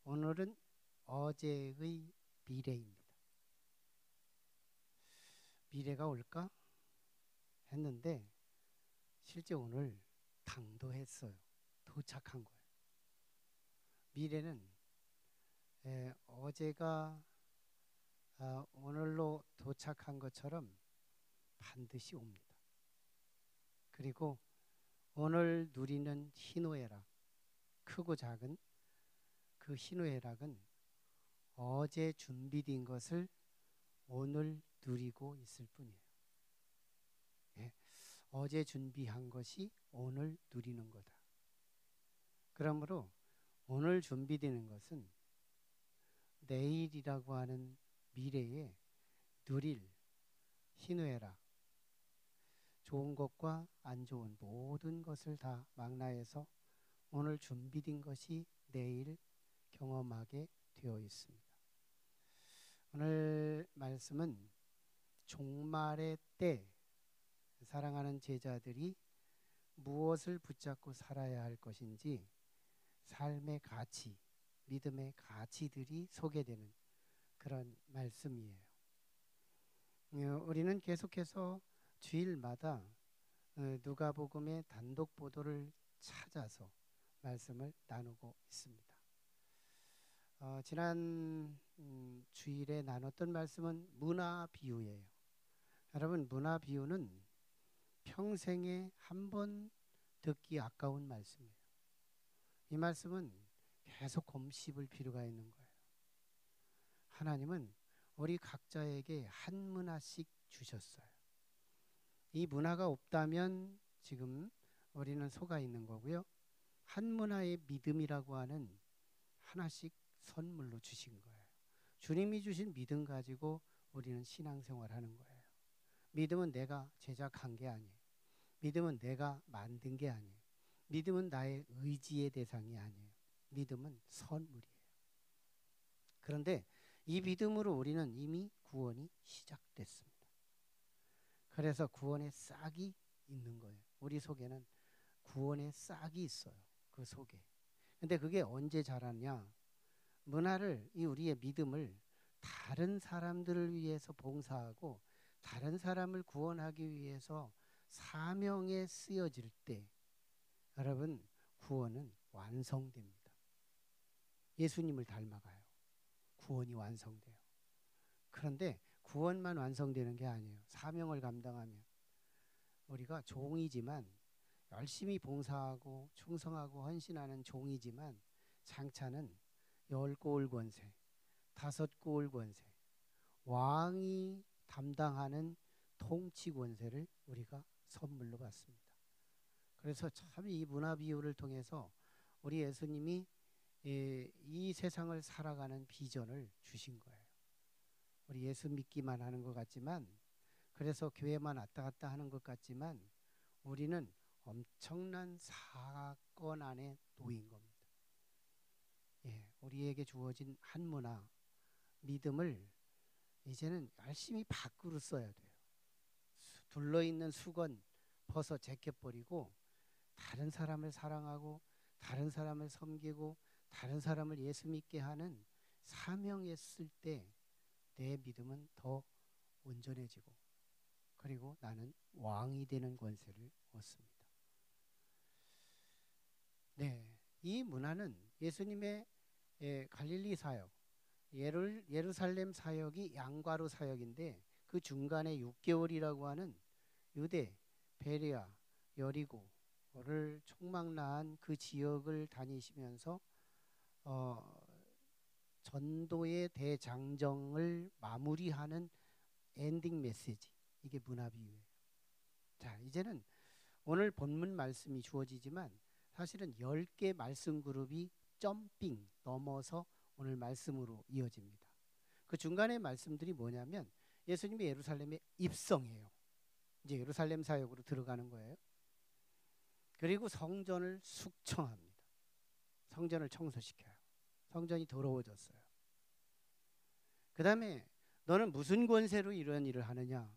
오늘은 어제의 미래입니다. 미래가 올까 했는데 실제 오늘 당도했어요. 도착한 거예요. 미래는 어제가 오늘로 도착한 것처럼 반드시 옵니다. 그리고 오늘 누리는 희노애락, 크고 작은 그 희노애락은 어제 준비된 것을 오늘 누리고 있을 뿐이에요. 예, 어제 준비한 것이 오늘 누리는 거다. 그러므로 오늘 준비되는 것은 내일이라고 하는 미래에 누릴 희노애락, 좋은 것과 안 좋은 모든 것을 다 망라해서 오늘 준비된 것이 내일 경험하게 되어 있습니다. 오늘 말씀은 종말의 때 사랑하는 제자들이 무엇을 붙잡고 살아야 할 것인지 삶의 가치, 믿음의 가치들이 소개되는 그런 말씀이에요. 우리는 계속해서 주일마다 누가복음의 단독 보도를 찾아서 말씀을 나누고 있습니다. 지난 주일에 나눴던 말씀은 문화 비유예요. 여러분, 문화 비유는 평생에 한 번 듣기 아까운 말씀이에요. 이 말씀은 계속 곰씹을 필요가 있는 거예요. 하나님은 우리 각자에게 한 문화씩 주셨어요. 이 문화가 없다면 지금 우리는 속아 있는 거고요. 한 문화의 믿음이라고 하는 하나씩 선물로 주신 거예요. 주님이 주신 믿음 가지고 우리는 신앙생활하는 거예요. 믿음은 내가 제작한 게 아니에요. 믿음은 내가 만든 게 아니에요. 믿음은 나의 의지의 대상이 아니에요. 믿음은 선물이에요. 그런데 이 믿음으로 우리는 이미 구원이 시작됐습니다. 그래서 구원의 싹이 있는 거예요. 우리 속에는 구원의 싹이 있어요. 그 속에. 근데 그게 언제 자라냐? 문화를, 이 우리의 믿음을 다른 사람들을 위해서 봉사하고 다른 사람을 구원하기 위해서 사명에 쓰여질 때 여러분, 구원은 완성됩니다. 예수님을 닮아가요. 구원이 완성돼요. 그런데 구원만 완성되는 게 아니에요. 사명을 감당하면 우리가 종이지만 열심히 봉사하고 충성하고 헌신하는 종이지만 장차는 10고을 권세, 5고을 권세, 왕이 담당하는 통치 권세를 우리가 선물로 받습니다. 그래서 참 이 문화 비유를 통해서 우리 예수님이 이 세상을 살아가는 비전을 주신 거예요. 우리 예수 믿기만 하는 것 같지만, 그래서 교회만 왔다 갔다 하는 것 같지만 우리는 엄청난 사건 안에 놓인 겁니다. 우리에게 주어진 한 문화, 믿음을 이제는 열심히 밖으로 써야 돼요. 둘러있는 수건 벗어 제껴버리고 다른 사람을 사랑하고 다른 사람을 섬기고 다른 사람을 예수 믿게 하는 사명에 쓸 때 내 믿음은 더 온전해지고 그리고 나는 왕이 되는 권세를 얻습니다. 이 문화는 예수님의 갈릴리 사역, 예루살렘 사역이 양과로 사역인데 그 중간에 6개월이라고 하는 유대, 베레아, 여리고를 총망라한 그 지역을 다니시면서 전도의 대장정을 마무리하는 엔딩 메시지, 이게 문화 비유예요. 자, 이제는 오늘 본문 말씀이 주어지지만 사실은 10개 말씀 그룹이 점핑 넘어서 오늘 말씀으로 이어집니다. 그 중간의 말씀들이 뭐냐면 예수님이 예루살렘에 입성해요. 이제 예루살렘 사역으로 들어가는 거예요. 그리고 성전을 숙청합니다. 성전을 청소시켜요. 성전이 더러워졌어요. 그 다음에 너는 무슨 권세로 이런 일을 하느냐?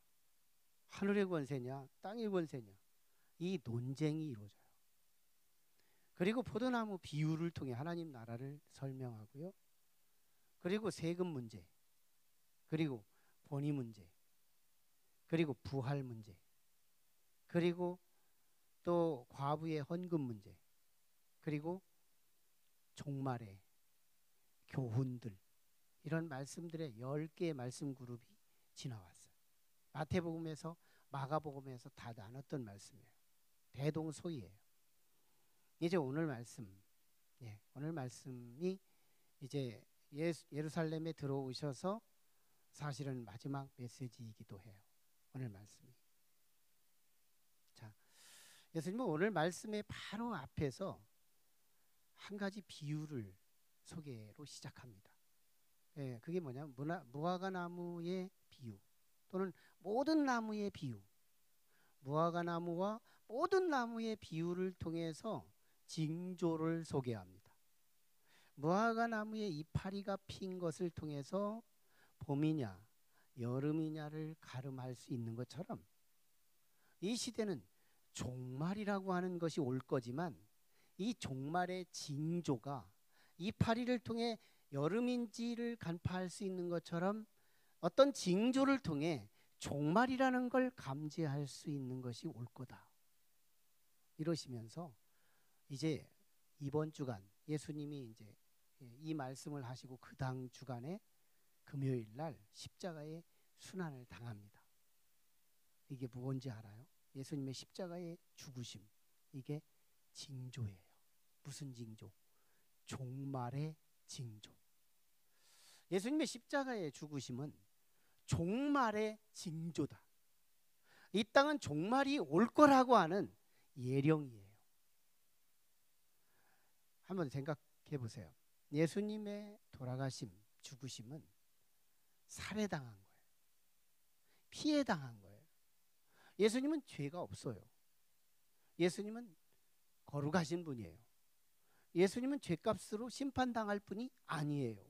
하늘의 권세냐? 땅의 권세냐? 이 논쟁이 이루어져요. 그리고 포도나무 비유를 통해 하나님 나라를 설명하고요. 그리고 세금 문제, 그리고 본의 문제, 그리고 부활 문제, 그리고 또 과부의 헌금 문제, 그리고 종말의 교훈들, 이런 말씀들의 10개의 말씀 그룹이 지나왔어요. 마태복음에서 마가복음에서 다 나눴던 말씀이에요. 대동소이예요. 이제 오늘 말씀, 오늘 말씀이 이제 예루살렘에 들어오셔서 사실은 마지막 메시지이기도 해요. 오늘 말씀이. 자, 예수님은 오늘 말씀의 바로 앞에서 한 가지 비유를 소개로 시작합니다. 그게 뭐냐면 무화과 나무의 비유, 또는 모든 나무의 비유. 무화과 나무와 모든 나무의 비유를 통해서 징조를 소개합니다. 무화과 나무의 이파리가 핀 것을 통해서 봄이냐 여름이냐를 가름할 수 있는 것처럼 이 시대는 종말이라고 하는 것이 올 거지만 이 종말의 징조가 이파리를 통해 여름인지를 간파할 수 있는 것처럼 어떤 징조를 통해 종말이라는 걸 감지할 수 있는 것이 올 거다. 이러시면서 이제 이번 주간 예수님이 이제 이 말씀을 하시고 그 다음 주간에 금요일 날 십자가의 순환을 당합니다. 이게 뭔지 알아요? 예수님의 십자가의 죽으심, 이게 징조예요. 무슨 징조? 종말의 징조. 예수님의 십자가의 죽으심은 종말의 징조다. 이 땅은 종말이 올 거라고 하는 예령이에요. 한번 생각해 보세요. 예수님의 돌아가심, 죽으심은 살해당한 거예요. 피해당한 거예요. 예수님은 죄가 없어요. 예수님은 거룩하신 분이에요. 예수님은 죄값으로 심판당할 분이 아니에요.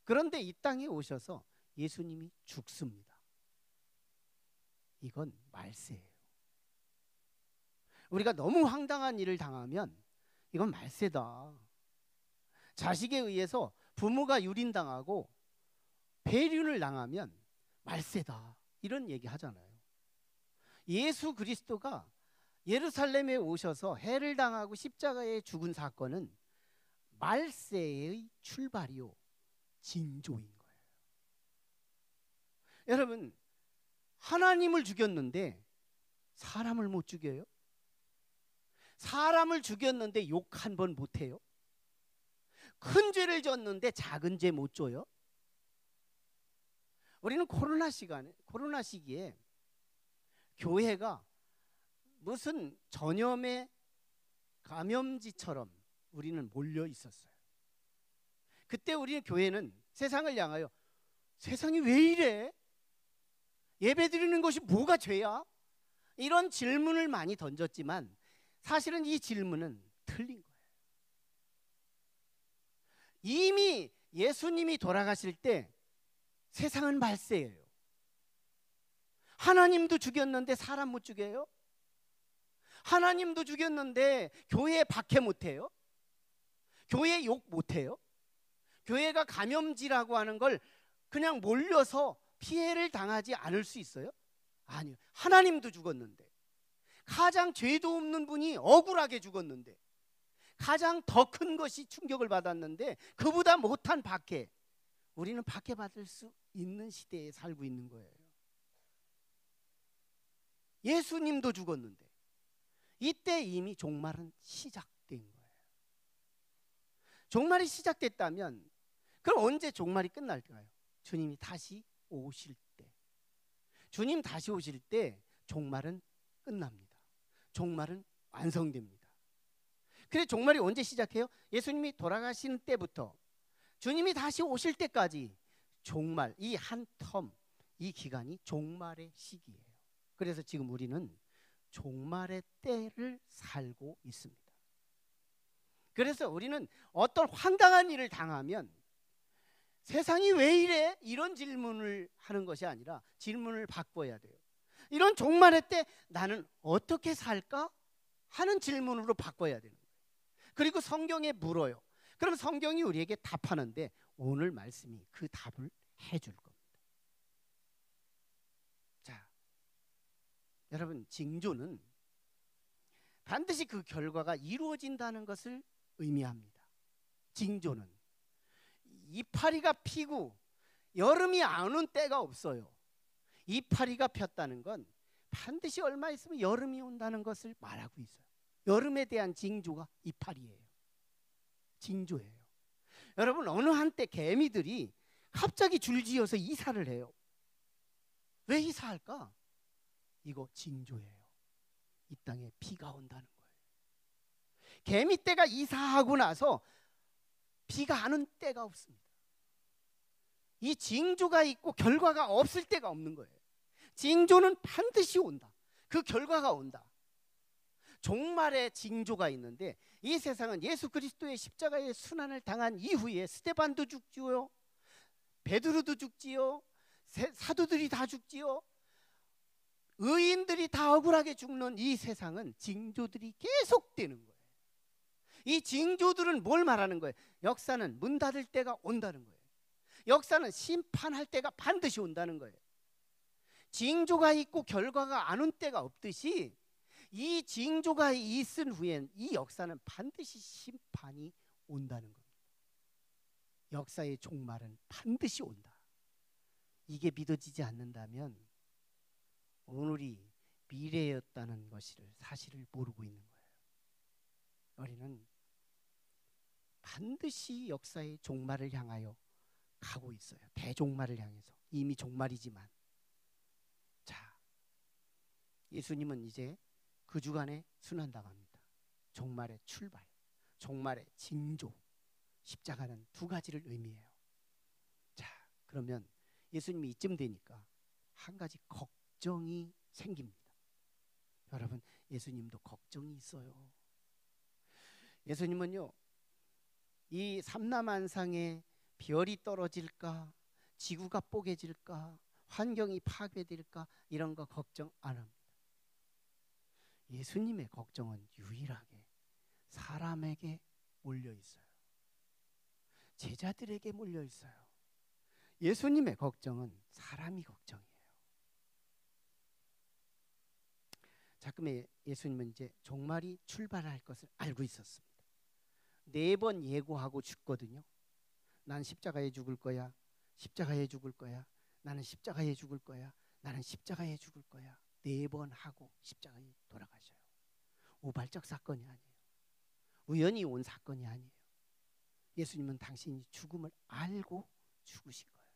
그런데 이 땅에 오셔서 예수님이 죽습니다. 이건 말세예요. 우리가 너무 황당한 일을 당하면 이건 말세다. 자식에 의해서 부모가 유린당하고 배륜을 당하면 말세다. 이런 얘기 하잖아요. 예수 그리스도가 예루살렘에 오셔서 해를 당하고 십자가에 죽은 사건은 말세의 출발이요, 징조인 거예요. 여러분, 하나님을 죽였는데 사람을 못 죽여요? 사람을 죽였는데 욕 한 번 못 해요? 큰 죄를 졌는데 작은 죄 못 져요? 우리는 코로나 시기에 교회가 무슨 전염의 감염지처럼 우리는 몰려 있었어요. 그때 우리 교회는 세상을 향하여 세상이 왜 이래? 예배 드리는 것이 뭐가 죄야? 이런 질문을 많이 던졌지만 사실은 이 질문은 틀린 거예요. 이미 예수님이 돌아가실 때 세상은 말세예요. 하나님도 죽였는데 사람 못 죽여요? 하나님도 죽였는데 교회 박해 못해요? 교회 욕 못해요? 교회가 감염지라고 하는 걸 그냥 몰려서 피해를 당하지 않을 수 있어요? 아니요. 하나님도 죽었는데, 가장 죄도 없는 분이 억울하게 죽었는데, 가장 더 큰 것이 충격을 받았는데 그보다 못한 박해, 우리는 박해받을 수 있는 시대에 살고 있는 거예요. 예수님도 죽었는데 이때 이미 종말은 시작된 거예요. 종말이 시작됐다면 그럼 언제 종말이 끝날까요? 주님이 다시 오실 때. 주님 다시 오실 때 종말은 끝납니다. 종말은 완성됩니다. 그래, 종말이 언제 시작해요? 예수님이 돌아가시는 때부터 주님이 다시 오실 때까지 종말, 이 한 텀, 이 기간이 종말의 시기예요. 그래서 지금 우리는 종말의 때를 살고 있습니다. 그래서 우리는 어떤 황당한 일을 당하면 세상이 왜 이래? 이런 질문을 하는 것이 아니라 질문을 바꿔야 돼요. 이런 종말의 때 나는 어떻게 살까? 하는 질문으로 바꿔야 되는 거예요. 그리고 성경에 물어요. 그럼 성경이 우리에게 답하는데 오늘 말씀이 그 답을 해줄 겁니다. 자, 여러분, 징조는 반드시 그 결과가 이루어진다는 것을 의미합니다. 징조는 이파리가 피고 여름이 안 온 때가 없어요. 이파리가 폈다는 건 반드시 얼마 있으면 여름이 온다는 것을 말하고 있어요. 여름에 대한 징조가 이파리예요. 징조예요. 여러분, 어느 한때 개미들이 갑자기 줄지어서 이사를 해요. 왜 이사할까? 이거 징조예요. 이 땅에 비가 온다는 거예요. 개미떼가 이사하고 나서 비가 안 온 때가 없습니다. 이 징조가 있고 결과가 없을 때가 없는 거예요. 징조는 반드시 온다. 그 결과가 온다. 종말의 징조가 있는데 이 세상은 예수 그리스도의 십자가의 순환을 당한 이후에 스데반도 죽지요, 베드로도 죽지요, 사도들이 다 죽지요, 의인들이 다 억울하게 죽는 이 세상은 징조들이 계속되는 거예요. 이 징조들은 뭘 말하는 거예요? 역사는 문 닫을 때가 온다는 거예요. 역사는 심판할 때가 반드시 온다는 거예요. 징조가 있고 결과가 안 온 때가 없듯이 이 징조가 있은 후엔 이 역사는 반드시 심판이 온다는 겁니다. 역사의 종말은 반드시 온다. 이게 믿어지지 않는다면 오늘이 미래였다는 것을 사실을 모르고 있는 거예요. 우리는 반드시 역사의 종말을 향하여 가고 있어요. 대종말을 향해서. 이미 종말이지만. 자, 예수님은 이제 그 주간에 순환당합니다. 종말의 출발, 종말의 징조, 십자가는 두 가지를 의미해요. 자, 그러면 예수님이 이쯤 되니까 한 가지 걱정이 생깁니다. 여러분, 예수님도 걱정이 있어요. 예수님은요, 이 삼라만상에 별이 떨어질까, 지구가 뽀개질까, 환경이 파괴될까, 이런 거 걱정 안 합니다. 예수님의 걱정은 유일하게 사람에게 몰려 있어요. 제자들에게 몰려 있어요. 예수님의 걱정은 사람이 걱정이에요. 자, 그러면 예수님은 이제 종말이 출발할 것을 알고 있었습니다. 4번 예고하고 죽거든요. 난 십자가에 죽을 거야. 십자가에 죽을 거야. 나는 십자가에 죽을 거야. 나는 십자가에 죽을 거야. 4번 하고 십자가에 돌아가셔요. 우발적 사건이 아니에요. 우연히 온 사건이 아니에요. 예수님은 당신이 죽음을 알고 죽으신 거예요.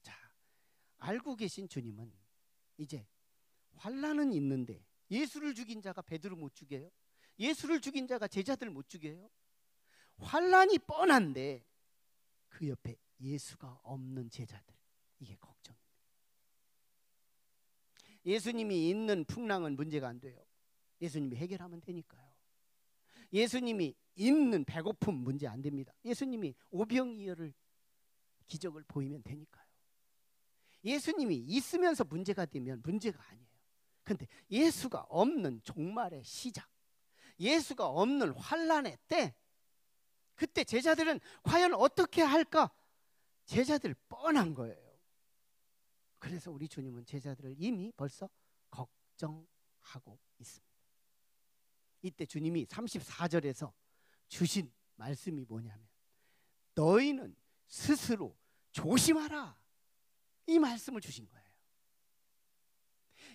자, 알고 계신 주님은 이제 환난은 있는데 예수를 죽인 자가 베드로 못 죽여요? 예수를 죽인 자가 제자들 못 죽여요? 환난이 뻔한데 그 옆에 예수가 없는 제자들, 이게 걱정입니다. 예수님이 있는 풍랑은 문제가 안 돼요. 예수님이 해결하면 되니까요. 예수님이 있는 배고픔 문제 안 됩니다. 예수님이 오병이어를 기적을 보이면 되니까요. 예수님이 있으면서 문제가 되면 문제가 아니에요. 근데 예수가 없는 종말의 시작, 예수가 없는 환난의 때, 그때 제자들은 과연 어떻게 할까? 제자들 뻔한 거예요. 그래서 우리 주님은 제자들을 이미 벌써 걱정하고 있습니다. 이때 주님이 34절에서 주신 말씀이 뭐냐면 너희는 스스로 조심하라, 이 말씀을 주신 거예요.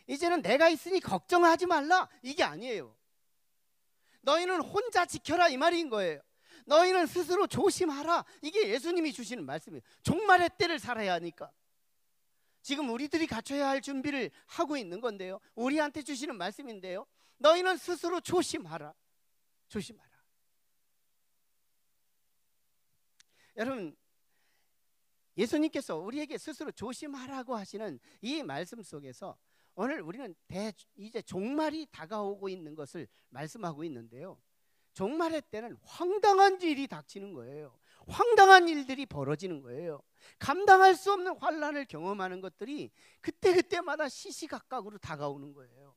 이제는 내가 있으니 걱정하지 말라, 이게 아니에요. 너희는 혼자 지켜라, 이 말인 거예요. 너희는 스스로 조심하라, 이게 예수님이 주시는 말씀이에요. 종말의 때를 살아야 하니까 지금 우리들이 갖춰야 할 준비를 하고 있는 건데요, 우리한테 주시는 말씀인데요, 너희는 스스로 조심하라. 조심하라. 여러분, 예수님께서 우리에게 스스로 조심하라고 하시는 이 말씀 속에서 오늘 우리는 이제 종말이 다가오고 있는 것을 말씀하고 있는데요, 종말의 때는 황당한 일이 닥치는 거예요. 황당한 일들이 벌어지는 거예요. 감당할 수 없는 환난을 경험하는 것들이 그때그때마다 시시각각으로 다가오는 거예요.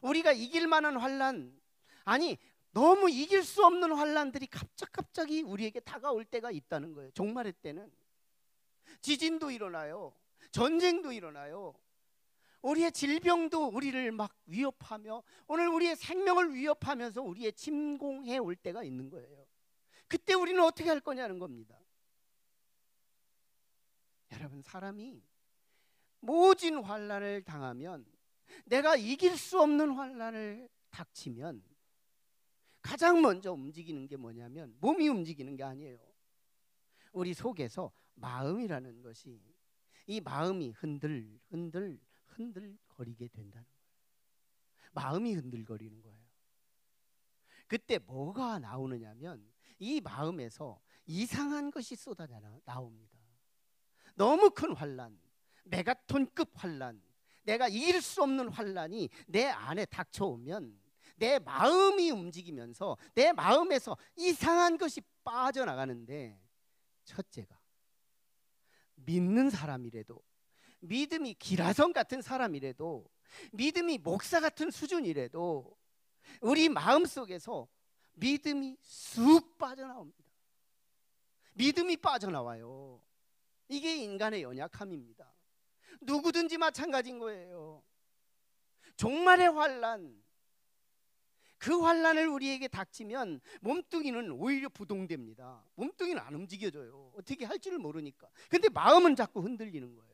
우리가 이길 만한 환난, 아니, 너무 이길 수 없는 환란들이 갑자기 우리에게 다가올 때가 있다는 거예요. 종말의 때는 지진도 일어나요. 전쟁도 일어나요. 우리의 질병도 우리를 막 위협하며 오늘 우리의 생명을 위협하면서 우리의 침공해 올 때가 있는 거예요. 그때 우리는 어떻게 할 거냐는 겁니다. 여러분, 사람이 모진 환난을 당하면, 내가 이길 수 없는 환난을 닥치면 가장 먼저 움직이는 게 뭐냐면 몸이 움직이는 게 아니에요. 우리 속에서 마음이라는 것이, 이 마음이 흔들거리게 된다는 거예요. 마음이 흔들거리는 거예요. 그때 뭐가 나오느냐면 이 마음에서 이상한 것이 쏟아져 나옵니다. 너무 큰 환난, 메가톤급 환난, 내가 이길 수 없는 환난이 내 안에 닥쳐오면 내 마음이 움직이면서 내 마음에서 이상한 것이 빠져나가는데, 첫째가 믿는 사람이라도, 믿음이 기라성 같은 사람이라도, 믿음이 목사 같은 수준이라도 우리 마음속에서 믿음이 쑥 빠져나옵니다. 믿음이 빠져나와요. 이게 인간의 연약함입니다. 누구든지 마찬가지인 거예요. 종말의 환난, 그 환난을 우리에게 닥치면 몸뚱이는 오히려 부동됩니다. 몸뚱이는 안 움직여져요. 어떻게 할 줄 모르니까. 근데 마음은 자꾸 흔들리는 거예요.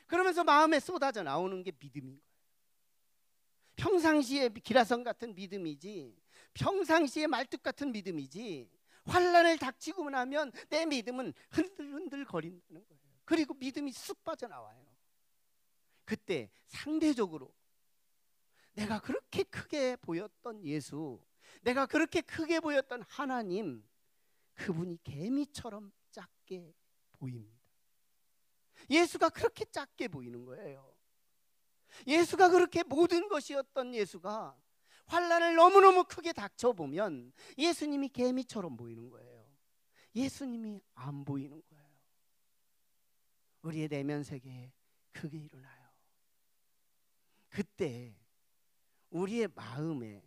그러면서 마음에 쏟아져 나오는 게 믿음인 거예요. 평상시에 기라성 같은 믿음이지, 평상시에 말뚝 같은 믿음이지, 환난을 닥치고 나면 내 믿음은 흔들흔들 거린다는 거예요. 그리고 믿음이 쑥 빠져나와요. 그때 상대적으로 내가 그렇게 크게 보였던 예수, 내가 그렇게 크게 보였던 하나님, 그분이 개미처럼 작게 보입니다. 예수가 그렇게 작게 보이는 거예요. 예수가 그렇게 모든 것이었던 예수가 환난을 너무너무 크게 닥쳐보면 예수님이 개미처럼 보이는 거예요. 예수님이 안 보이는 거예요. 우리의 내면 세계에 그게 일어나요. 그때 우리의 마음에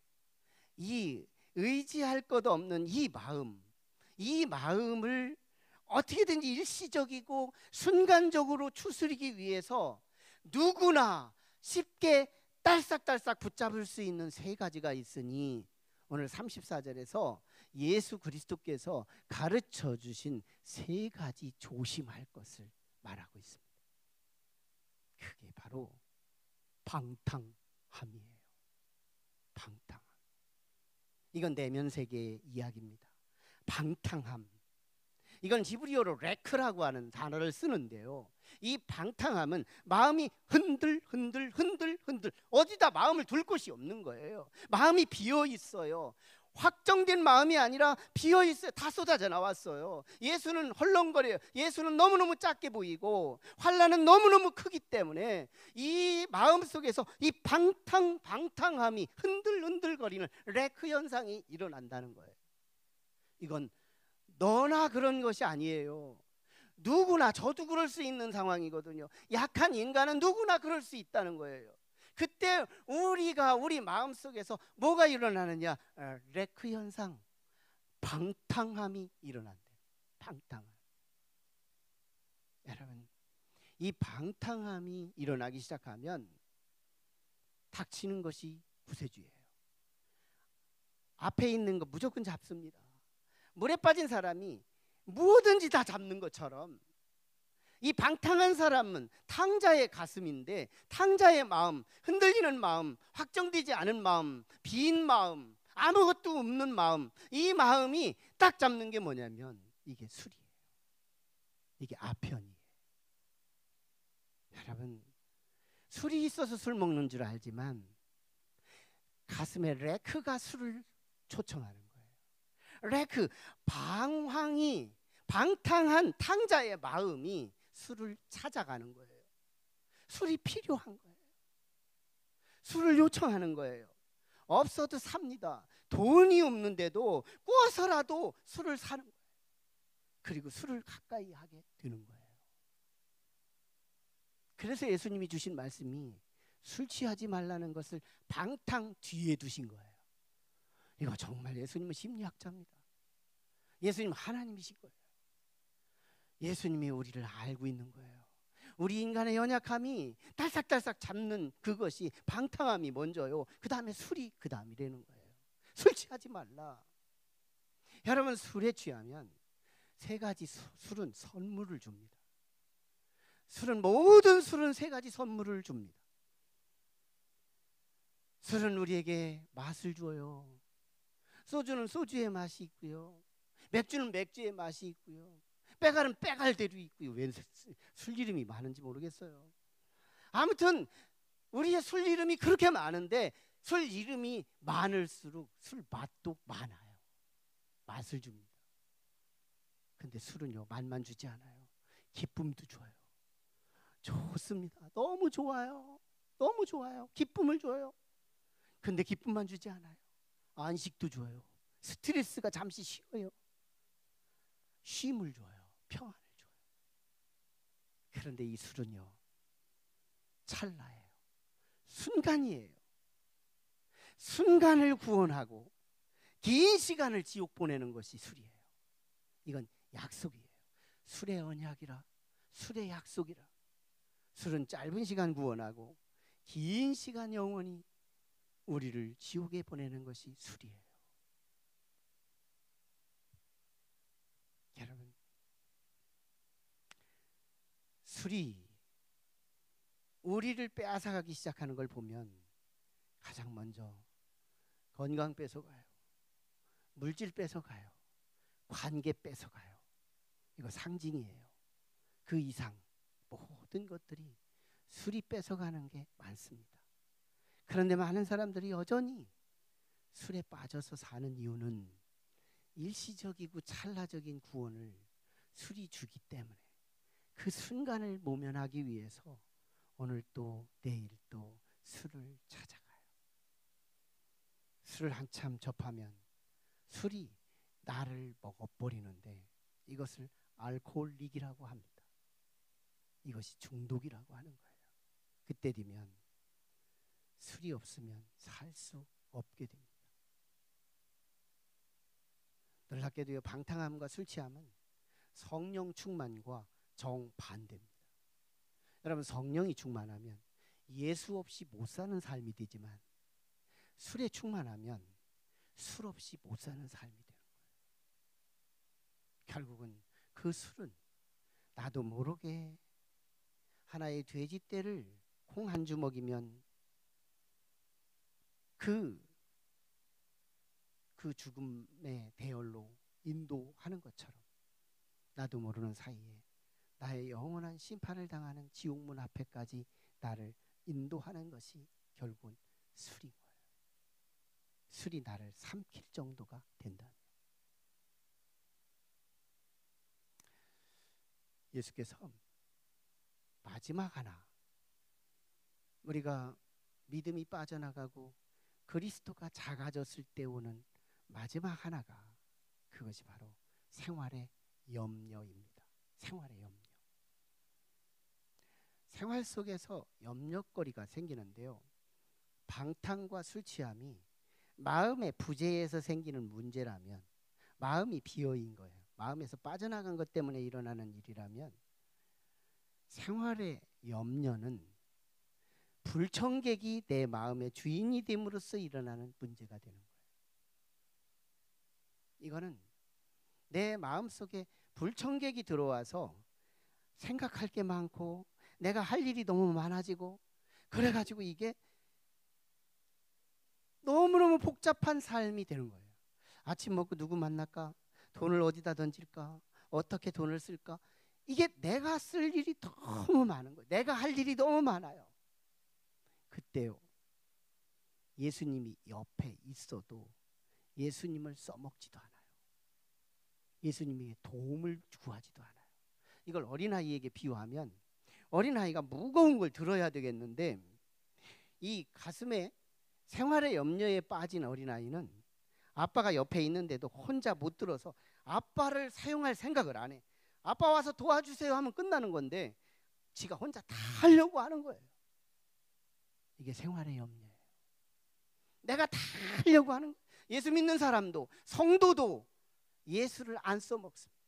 이 의지할 것 없는 이 마음을 어떻게든지 일시적이고 순간적으로 추스리기 위해서 누구나 쉽게 딸싹딸싹 붙잡을 수 있는 세 가지가 있으니, 오늘 34절에서 예수 그리스도께서 가르쳐 주신 세 가지 조심할 것을 말하고 있습니다. 그게 바로 방탕함이에요. 방탕함. 이건 내면 세계의 이야기입니다. 방탕함. 이건 히브리어로 레크라고 하는 단어를 쓰는데요. 이 방탕함은 마음이 흔들 어디다 마음을 둘 곳이 없는 거예요. 마음이 비어 있어요. 확정된 마음이 아니라 비어 있어요. 다 쏟아져 나왔어요. 예수는 헐렁거려요. 예수는 너무너무 작게 보이고 환난은 너무너무 크기 때문에 이 마음 속에서 이 방탕함이 흔들거리는 레크 현상이 일어난다는 거예요. 이건 너나 그런 것이 아니에요. 누구나, 저도 그럴 수 있는 상황이거든요. 약한 인간은 누구나 그럴 수 있다는 거예요. 그때 우리 마음속에서 뭐가 일어나느냐? 레크 현상, 방탕함이 일어난대요. 방탕함. 여러분, 이 방탕함이 일어나기 시작하면 닥치는 것이 구세주예요. 앞에 있는 거 무조건 잡습니다. 물에 빠진 사람이 뭐든지 다 잡는 것처럼 이 방탕한 사람은 탕자의 가슴인데, 탕자의 마음, 흔들리는 마음, 확정되지 않은 마음, 빈 마음, 아무것도 없는 마음, 이 마음이 딱 잡는 게 뭐냐면 이게 술이에요. 이게 아편이에요. 여러분, 술이 있어서 술 먹는 줄 알지만 가슴에 레크가 술을 초청하는 거예요. 레크, 방탕한 탕자의 마음이 술을 찾아가는 거예요. 술이 필요한 거예요. 술을 요청하는 거예요. 없어도 삽니다. 돈이 없는데도 꾸어서라도 술을 사는 거예요. 그리고 술을 가까이 하게 되는 거예요. 그래서 예수님이 주신 말씀이 술 취하지 말라는 것을 방탕 뒤에 두신 거예요. 이거 정말 예수님은 심리학자입니다. 예수님 하나님이신 거예요. 예수님이 우리를 알고 있는 거예요. 우리 인간의 연약함이 딸싹딸싹 잡는 그것이 방탕함이 먼저요. 그 다음에 술이 그 다음이라는 거예요. 술 취하지 말라. 여러분, 술에 취하면 세 가지 술은 선물을 줍니다. 모든 술은 세 가지 선물을 줍니다. 술은 우리에게 맛을 줘요. 소주는 소주의 맛이 있고요. 맥주는 맥주의 맛이 있고요. 빼갈은 빼갈대로 있고요. 왜 술 이름이 많은지 모르겠어요. 아무튼 우리의 술 이름이 그렇게 많은데 술 이름이 많을수록 술 맛도 많아요. 맛을 줍니다. 근데 술은요, 맛만 주지 않아요. 기쁨도 줘요. 좋습니다. 너무 좋아요. 너무 좋아요. 기쁨을 줘요. 근데 기쁨만 주지 않아요. 안식도 줘요. 스트레스가 잠시 쉬어요. 쉼을 줘요. 평안을 줘요. 그런데 이 술은요, 찰나예요. 순간이에요. 순간을 구원하고 긴 시간을 지옥 보내는 것이 술이에요. 이건 약속이에요. 술의 언약이라, 술의 약속이라. 술은 짧은 시간 구원하고 긴 시간 영원히 우리를 지옥에 보내는 것이 술이에요. 여러분, 술이 우리를 빼앗아가기 시작하는 걸 보면 가장 먼저 건강 뺏어가요. 물질 뺏어가요. 관계 뺏어가요. 이거 상징이에요. 그 이상 모든 것들이 술이 뺏어가는 게 많습니다. 그런데 많은 사람들이 여전히 술에 빠져서 사는 이유는 일시적이고 찰나적인 구원을 술이 주기 때문에 그 순간을 모면하기 위해서 오늘 또 내일 또 술을 찾아가요. 술을 한참 접하면 술이 나를 먹어버리는데 이것을 알코올릭이라고 합니다. 이것이 중독이라고 하는 거예요. 그때 되면 술이 없으면 살 수 없게 됩니다. 놀랍게도요, 방탕함과 술 취함은 성령 충만과 정반대입니다. 여러분, 성령이 충만하면 예수 없이 못 사는 삶이 되지만 술에 충만하면 술 없이 못 사는 삶이 되는 거예요. 결국은 그 술은 나도 모르게 하나의 돼지떼를 콩 한 주먹이면 그 죽음의 대열로 인도하는 것처럼 나도 모르는 사이에 나의 영원한 심판을 당하는 지옥문 앞에까지 나를 인도하는 것이 결국은 술인 거예요. 술이 나를 삼킬 정도가 된다면. 예수께서 마지막 하나, 우리가 믿음이 빠져나가고 그리스도가 작아졌을 때 오는 마지막 하나가 그것이 바로 생활의 염려입니다. 생활의 염려. 생활 속에서 염려거리가 생기는데요, 방탕과 술 취함이 마음의 부재에서 생기는 문제라면, 마음이 비어인 거예요. 마음에서 빠져나간 것 때문에 일어나는 일이라면, 생활의 염려는 불청객이 내 마음의 주인이 됨으로써 일어나는 문제가 되는 거예요. 이거는 내 마음속에 불청객이 들어와서 생각할 게 많고 내가 할 일이 너무 많아지고 그래가지고 이게 너무너무 복잡한 삶이 되는 거예요. 아침 먹고 누구 만날까? 돈을 어디다 던질까? 어떻게 돈을 쓸까? 이게 내가 쓸 일이 너무 많은 거예요. 내가 할 일이 너무 많아요. 그때요, 예수님이 옆에 있어도 예수님을 써먹지도 않아요. 예수님에게 도움을 구하지도 않아요. 이걸 어린아이에게 비유하면, 어린아이가 무거운 걸 들어야 되겠는데 이 가슴에 생활의 염려에 빠진 어린아이는 아빠가 옆에 있는데도 혼자 못 들어서 아빠를 사용할 생각을 안 해. 아빠 와서 도와주세요 하면 끝나는 건데 지가 혼자 다 하려고 하는 거예요. 이게 생활의 염려예요. 내가 다 하려고 하는 거예요. 예수 믿는 사람도 성도도 예수를 안 써먹습니다.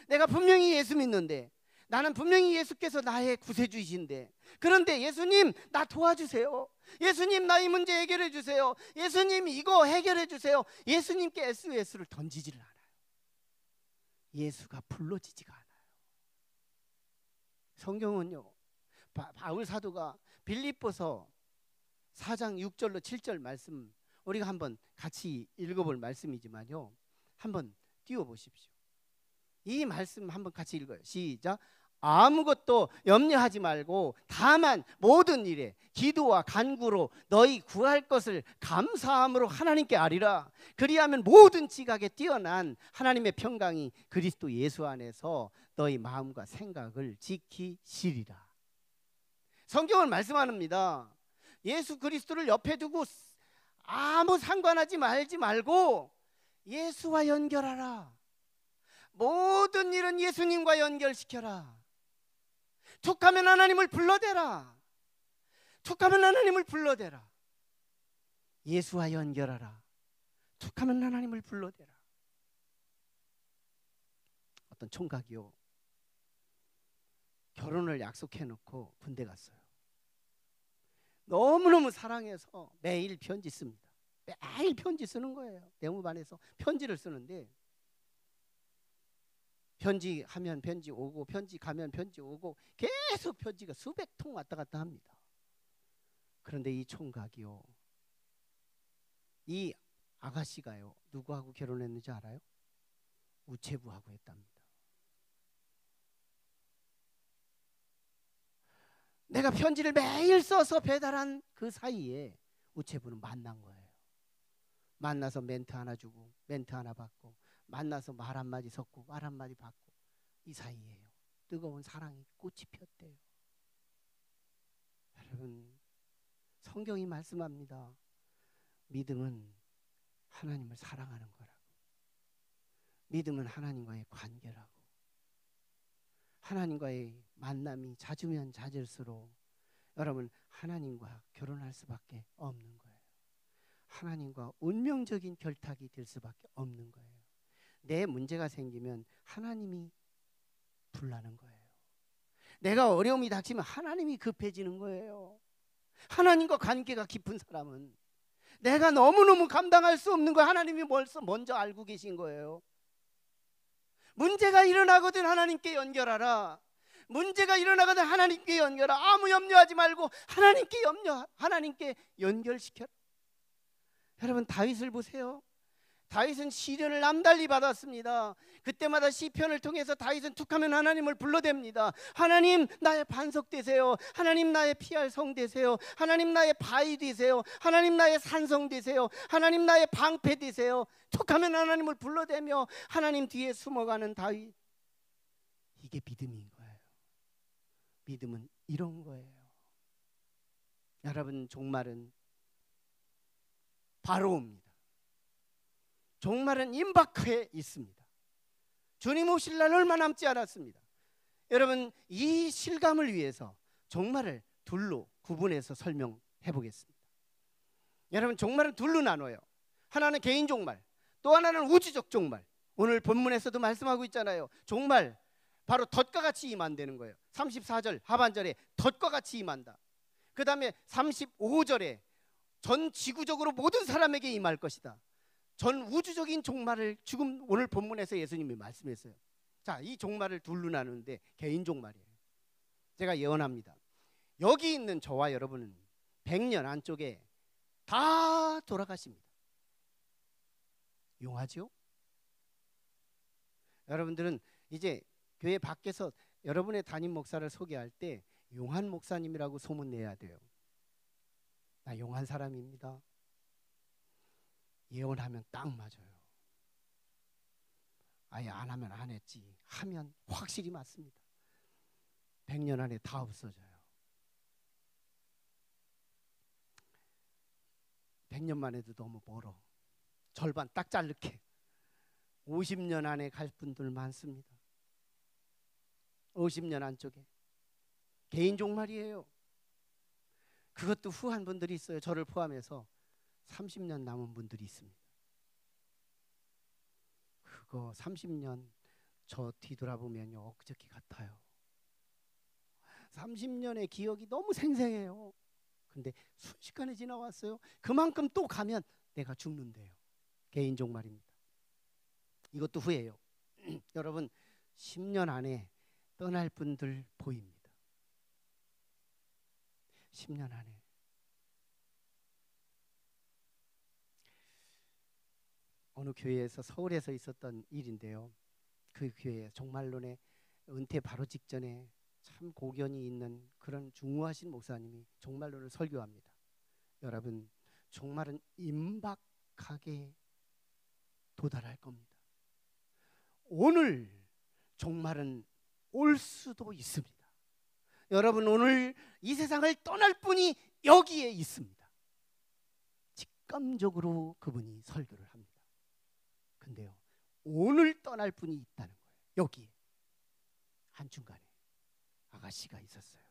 내가 분명히 예수 믿는데, 나는 분명히 예수께서 나의 구세주이신데, 그런데 예수님 나 도와주세요, 예수님 나 이 문제 해결해 주세요, 예수님 이거 해결해 주세요, 예수님께 SOS를 던지지를 않아요. 예수가 불러지지가 않아요. 성경은요, 바울 사도가 빌립보서 4장 6절로 7절 말씀, 우리가 한번 같이 읽어볼 말씀이지만요, 한번 띄워보십시오. 이 말씀 한번 같이 읽어요. 시작. 아무것도 염려하지 말고 다만 모든 일에 기도와 간구로 너희 구할 것을 감사함으로 하나님께 아리라. 그리하면 모든 지각에 뛰어난 하나님의 평강이 그리스도 예수 안에서 너희 마음과 생각을 지키시리라. 성경은 말씀합니다. 예수 그리스도를 옆에 두고 아무 상관하지 말고 예수와 연결하라. 모든 일은 예수님과 연결시켜라. 툭하면 하나님을 불러대라. 툭하면 하나님을 불러대라. 예수와 연결하라. 툭하면 하나님을 불러대라. 어떤 총각이요, 결혼을 약속해놓고 군대 갔어요. 너무너무 사랑해서 매일 편지 씁니다. 매일 편지 쓰는 거예요. 내무반에서 편지를 쓰는데, 편지 하면 편지 오고, 편지 가면 편지 오고, 계속 편지가 수백 통 왔다 갔다 합니다. 그런데 이 총각이요, 이 아가씨가요, 누구하고 결혼했는지 알아요? 우체부하고 했답니다. 내가 편지를 매일 써서 배달한 그 사이에 우체부는 만난 거예요. 만나서 멘트 하나 주고 멘트 하나 받고, 만나서 말 한마디 섞고 말 한마디 받고, 이 사이에요 뜨거운 사랑이 꽃이 폈대요. 여러분, 성경이 말씀합니다. 믿음은 하나님을 사랑하는 거라고. 믿음은 하나님과의 관계라고. 하나님과의 만남이 잦으면 잦을수록 여러분, 하나님과 결혼할 수밖에 없는 거예요. 하나님과 운명적인 결탁이 될 수밖에 없는 거예요. 내 문제가 생기면 하나님이 불나는 거예요. 내가 어려움이 닥치면 하나님이 급해지는 거예요. 하나님과 관계가 깊은 사람은 내가 너무너무 감당할 수 없는 거 하나님이 벌써 먼저 알고 계신 거예요. 문제가 일어나거든 하나님께 연결하라. 문제가 일어나거든 하나님께 연결하라. 아무 염려하지 말고 하나님께 연결시켜라. 여러분, 다윗을 보세요. 다윗은 시련을 남달리 받았습니다. 그때마다 시편을 통해서 다윗은 툭하면 하나님을 불러댑니다. 하나님 나의 반석 되세요. 하나님 나의 피할 성 되세요. 하나님 나의 바위 되세요. 하나님 나의 산성 되세요. 하나님 나의 방패 되세요. 툭하면 하나님을 불러대며 하나님 뒤에 숨어가는 다윗. 이게 믿음인 거예요. 믿음은 이런 거예요. 여러분, 종말은 바로 옵니다. 종말은 임박해 있습니다. 주님 오실 날 얼마 남지 않았습니다. 여러분, 이 실감을 위해서 종말을 둘로 구분해서 설명해 보겠습니다. 여러분, 종말은 둘로 나눠요. 하나는 개인 종말, 또 하나는 우주적 종말. 오늘 본문에서도 말씀하고 있잖아요. 종말 바로 덫과 같이 임한다는 거예요. 34절 하반절에 덫과 같이 임한다. 그 다음에 35절에 전 지구적으로 모든 사람에게 임할 것이다. 전 우주적인 종말을 지금 오늘 본문에서 예수님이 말씀했어요. 자, 이 종말을 둘로 나누는데 개인 종말이에요. 제가 예언합니다. 여기 있는 저와 여러분은 100년 안쪽에 다 돌아가십니다. 용하죠? 여러분들은 이제 교회 밖에서 여러분의 담임 목사를 소개할 때 용한 목사님이라고 소문내야 돼요. 나 용한 사람입니다. 예언하면 딱 맞아요. 아예 안 하면 안 했지, 하면 확실히 맞습니다. 100년 안에 다 없어져요. 100년만 해도 너무 멀어. 절반 딱 자르게 50년 안에 갈 분들 많습니다. 50년 안쪽에 개인 종말이에요. 그것도 후한 분들이 있어요. 저를 포함해서 30년 남은 분들이 있습니다. 그거 30년 저 뒤돌아보면요 엊그저께 같아요. 30년의 기억이 너무 생생해요. 근데 순식간에 지나왔어요. 그만큼 또 가면 내가 죽는데요. 개인 종말입니다. 이것도 후회예요. 여러분 10년 안에 떠날 분들 보입니다. 10년 안에. 어느 교회에서 서울에서 있었던 일인데요. 그 교회 종말론의 은퇴 바로 직전에 참 고견이 있는 그런 중후하신 목사님이 종말론을 설교합니다. 여러분 종말은 임박하게 도달할 겁니다. 오늘 종말은 올 수도 있습니다. 여러분 오늘 이 세상을 떠날 분이 여기에 있습니다. 직감적으로 그분이 설교를 합니다. 근데요 오늘 떠날 분이 있다는 거예요. 여기에 한중간에 아가씨가 있었어요.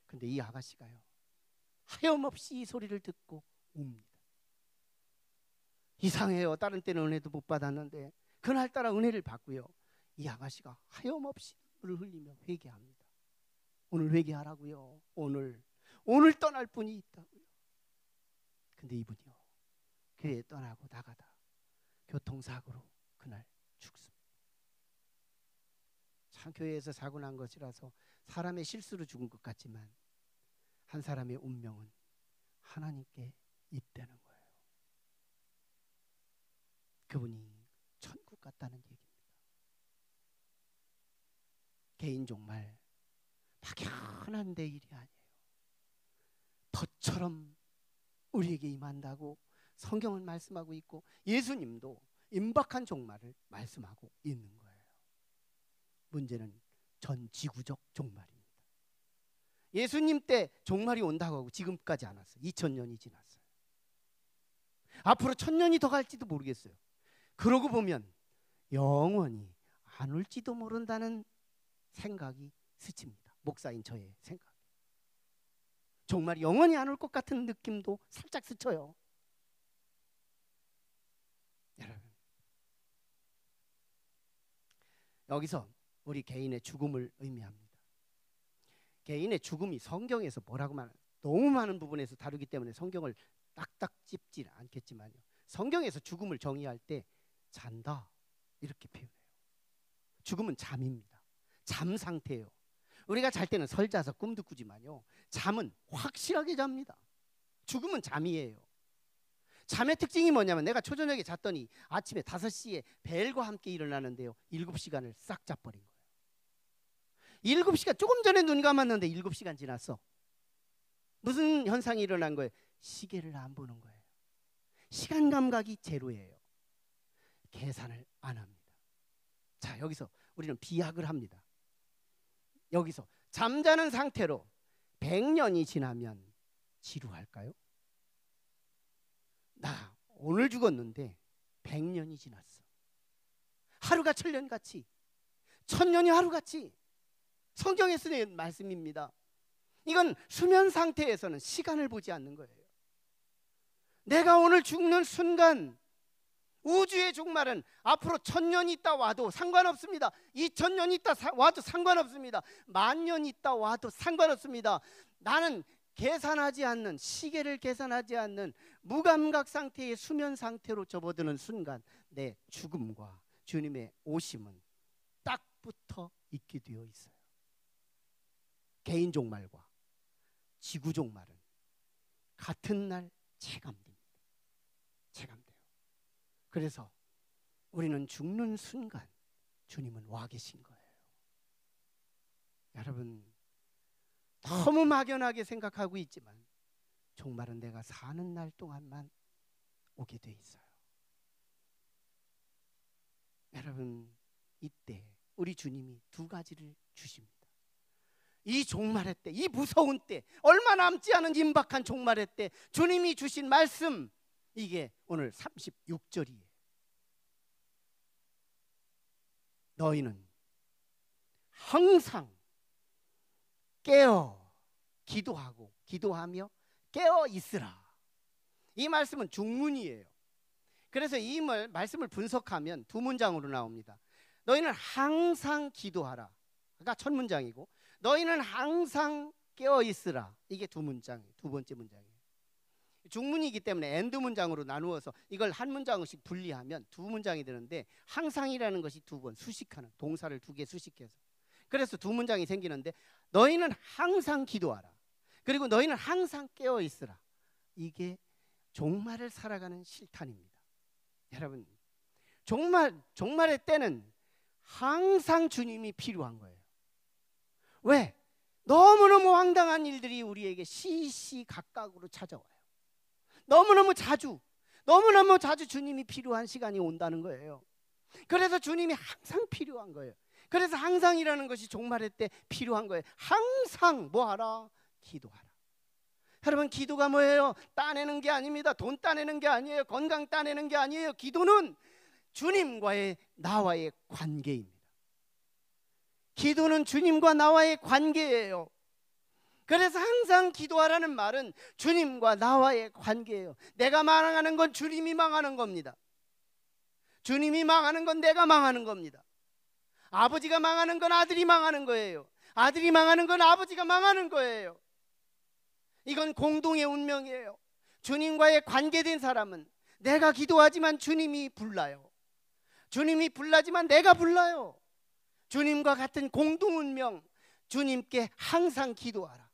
근데 이 아가씨가요 하염없이 이 소리를 듣고 웁니다. 이상해요. 다른 때는 은혜도 못 받았는데 그날따라 은혜를 받고요. 이 아가씨가 하염없이 눈물을 흘리며 회개합니다. 오늘 회개하라고요. 오늘 떠날 분이 있다고요. 근데 이분이요 교회 떠나고 나가다 교통사고로 그날 죽습니다. 참 교회에서 사고 난 것이라서 사람의 실수로 죽은 것 같지만 한 사람의 운명은 하나님께 있다는 거예요. 그분이 천국 갔다는 얘기입니다. 개인 종말 막연한 내 일이 아니에요. 덫처럼 우리에게 임한다고 성경은 말씀하고 있고 예수님도 임박한 종말을 말씀하고 있는 거예요. 문제는 전 지구적 종말입니다. 예수님 때 종말이 온다고 하고 지금까지 안 왔어요. 2000년이 지났어요. 앞으로 1000년이 더 갈지도 모르겠어요. 그러고 보면 영원히 안 올지도 모른다는 생각이 스칩니다. 목사인 저의 생각. 정말 영원히 안 올 것 같은 느낌도 살짝 스쳐요. 여러분 여기서 우리 개인의 죽음을 의미합니다. 개인의 죽음이 성경에서 뭐라고 말하는 너무 많은 부분에서 다루기 때문에 성경을 딱딱 찝지 않겠지만요. 성경에서 죽음을 정의할 때 잔다 이렇게 표현해요. 죽음은 잠입니다. 잠 상태예요. 우리가 잘 때는 설자서 꿈도 꾸지만요. 잠은 확실하게 잡니다. 죽음은 잠이에요. 잠의 특징이 뭐냐면 내가 초저녁에 잤더니 아침에 5시에 벨과 함께 일어나는데요. 7시간을 싹 자버린 거예요. 7시간 조금 전에 눈 감았는데 7시간 지났어. 무슨 현상이 일어난 거예요? 시계를 안 보는 거예요. 시간 감각이 제로예요. 계산을 안 합니다. 자, 여기서 우리는 비약을 합니다. 여기서 잠자는 상태로 100년이 지나면 지루할까요? 나 오늘 죽었는데 100년이 지났어. 하루가 1000년같이 1000년이 하루같이 성경에 쓰는 말씀입니다. 이건 수면 상태에서는 시간을 보지 않는 거예요. 내가 오늘 죽는 순간 우주의 종말은 앞으로 1000년 있다 와도 상관없습니다. 2000년 있다 와도 상관없습니다. 10,000년 있다 와도 상관없습니다. 나는 계산하지 않는, 시계를 계산하지 않는 무감각 상태의 수면 상태로 접어드는 순간 내 죽음과 주님의 오심은 딱 붙어 있게 되어 있어요. 개인 종말과 지구 종말은 같은 날 체감됩니다. 체감돼요. 그래서 우리는 죽는 순간 주님은 와 계신 거예요. 여러분 너무 막연하게 생각하고 있지만 종말은 내가 사는 날 동안만 오게 돼 있어요. 여러분 이때 우리 주님이 2가지를 주십니다. 이 종말의 때, 이 무서운 때, 얼마 남지 않은 임박한 종말의 때 주님이 주신 말씀, 이게 오늘 36절이에요. 너희는 항상 깨어 기도하며 깨어 있으라. 이 말씀은 중문이에요. 그래서 이 말씀을 분석하면 두 문장으로 나옵니다. 너희는 항상 기도하라. 그러니까 첫 문장이고, 너희는 항상 깨어 있으라. 이게 두 문장이에요. 두 번째 문장이에요. 중문이기 때문에 엔드 문장으로 나누어서 이걸 한 문장씩 분리하면 두 문장이 되는데, 항상이라는 것이 두 번 수식하는, 동사를 두 개 수식해서, 그래서 두 문장이 생기는데, 너희는 항상 기도하라. 그리고 너희는 항상 깨어 있으라. 이게 종말을 살아가는 실탄입니다. 여러분, 종말의 때는 항상 주님이 필요한 거예요. 왜? 너무너무 황당한 일들이 우리에게 시시각각으로 찾아와요. 너무너무 자주 주님이 필요한 시간이 온다는 거예요. 그래서 주님이 항상 필요한 거예요. 그래서 항상이라는 것이 종말의 때 필요한 거예요. 항상 뭐하라? 기도하라. 여러분, 기도가 뭐예요? 따내는 게 아닙니다. 돈 따내는 게 아니에요. 건강 따내는 게 아니에요. 기도는 주님과의 나와의 관계입니다. 기도는 주님과 나와의 관계예요. 그래서 항상 기도하라는 말은 주님과 나와의 관계예요. 내가 망하는 건 주님이 망하는 겁니다. 주님이 망하는 건 내가 망하는 겁니다. 아버지가 망하는 건 아들이 망하는 거예요. 아들이 망하는 건 아버지가 망하는 거예요. 이건 공동의 운명이에요. 주님과의 관계된 사람은 내가 기도하지만 주님이 불러요. 주님이 불러지만 내가 불러요. 주님과 같은 공동 운명, 주님께 항상 기도하라.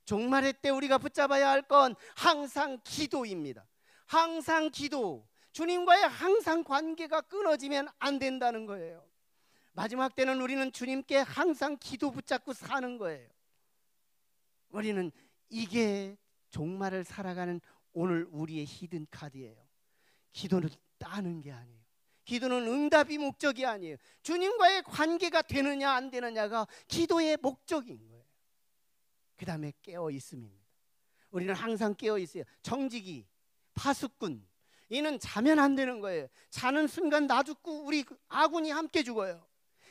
종말의 때 우리가 붙잡아야 할 건 항상 기도입니다. 항상 기도. 주님과의 항상 관계가 끊어지면 안 된다는 거예요. 마지막 때는 우리는 주님께 항상 기도 붙잡고 사는 거예요. 우리는 이게 종말을 살아가는 오늘 우리의 히든 카드예요. 기도는 따는 게 아니에요. 기도는 응답이 목적이 아니에요. 주님과의 관계가 되느냐 안 되느냐가 기도의 목적인 거예요. 그 다음에 깨어 있음입니다. 우리는 항상 깨어 있어요. 정직이, 파수꾼, 이는 자면 안 되는 거예요. 자는 순간 나 죽고 우리 아군이 함께 죽어요.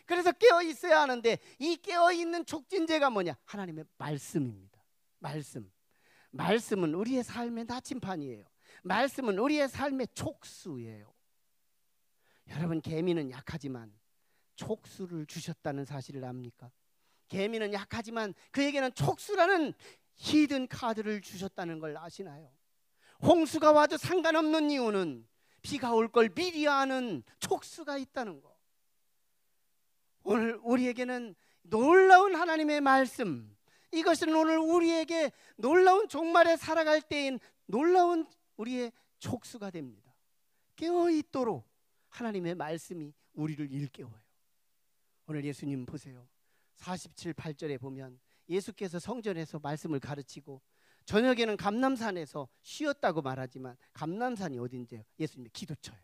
그래서 깨어 있어야 하는데, 이 깨어 있는 촉진제가 뭐냐? 하나님의 말씀입니다. 말씀은 우리의 삶의 나침판이에요. 말씀은 우리의 삶의 촉수예요. 여러분, 개미는 약하지만 촉수를 주셨다는 사실을 압니까? 개미는 약하지만 그에게는 촉수라는 히든 카드를 주셨다는 걸 아시나요? 홍수가 와도 상관없는 이유는 비가 올 걸 미리 아는 촉수가 있다는 거. 오늘 우리에게는 놀라운 하나님의 말씀, 이것은 오늘 우리에게 놀라운 종말에 살아갈 때인 놀라운 우리의 촉수가 됩니다. 깨어있도록 하나님의 말씀이 우리를 일깨워요. 오늘 예수님 보세요. 47, 8절에 보면 예수께서 성전에서 말씀을 가르치고 저녁에는 감람산에서 쉬었다고 말하지만 감람산이 어딘지요? 예수님의 기도처예요.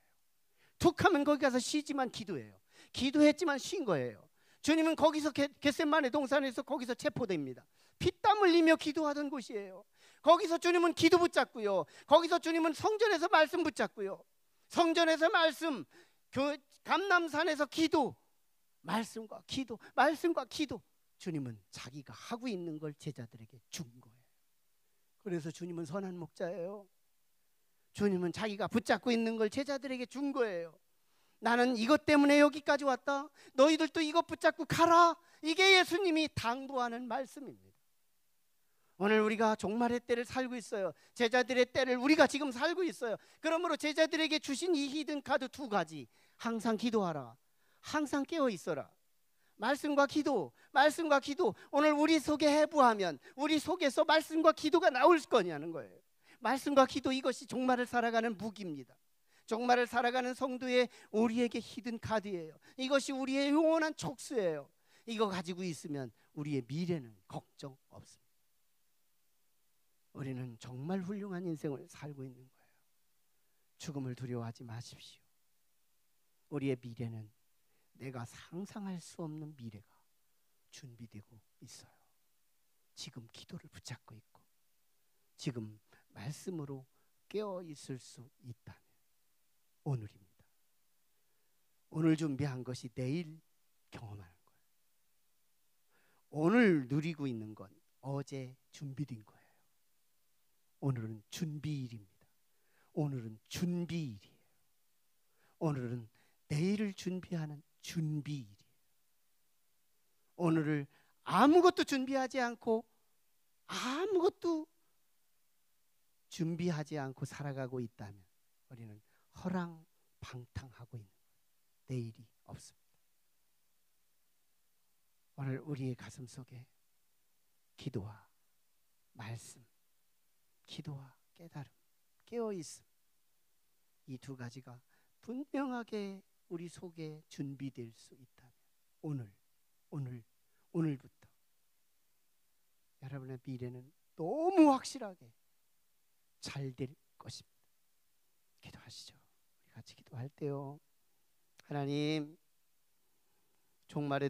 툭 하면 거기 가서 쉬지만 기도해요. 기도했지만 쉰 거예요. 주님은 거기서 겟세마네 동산에서 거기서 체포됩니다. 피땀 흘리며 기도하던 곳이에요. 거기서 주님은 기도 붙잡고요. 거기서 주님은 성전에서 말씀 붙잡고요. 성전에서 말씀, 감람산에서 기도, 말씀과 기도, 말씀과 기도. 주님은 자기가 하고 있는 걸 제자들에게 준 거예요. 그래서 주님은 선한 목자예요. 주님은 자기가 붙잡고 있는 걸 제자들에게 준 거예요. 나는 이것 때문에 여기까지 왔다. 너희들도 이것 붙잡고 가라. 이게 예수님이 당부하는 말씀입니다. 오늘 우리가 종말의 때를 살고 있어요. 제자들의 때를 우리가 지금 살고 있어요. 그러므로 제자들에게 주신 이 히든 카드 두 가지, 항상 기도하라, 항상 깨어 있어라. 말씀과 기도, 말씀과 기도. 오늘 우리 속에 해부하면 우리 속에서 말씀과 기도가 나올 거냐는 거예요. 말씀과 기도, 이것이 종말을 살아가는 무기입니다. 종말을 살아가는 성도의 우리에게 히든 카드예요. 이것이 우리의 영원한 촉수예요. 이거 가지고 있으면 우리의 미래는 걱정 없습니다. 우리는 정말 훌륭한 인생을 살고 있는 거예요. 죽음을 두려워하지 마십시오. 우리의 미래는 내가 상상할 수 없는 미래가 준비되고 있어요. 지금 기도를 붙잡고 있고 지금 말씀으로 깨어 있을 수 있다면 오늘입니다. 오늘 준비한 것이 내일 경험하는 거예요. 오늘 누리고 있는 건 어제 준비된 거예요. 오늘은 준비일입니다. 오늘은 준비일이에요. 오늘은 내일을 준비하는 준비일이에요. 오늘을 아무것도 준비하지 않고 아무것도 준비하지 않고 살아가고 있다면 우리는 허랑방탕하고 있는 거예요. 내일이 없습니다. 오늘 우리의 가슴 속에 기도와 말씀, 기도와 깨달음, 깨어있음, 이 두 가지가 분명하게 우리 속에 준비될 수 있다면 오늘부터 여러분의 미래는 너무 확실하게 잘 될 것입니다. 기도하시죠. 우리 같이 기도할 때요. 하나님, 종말의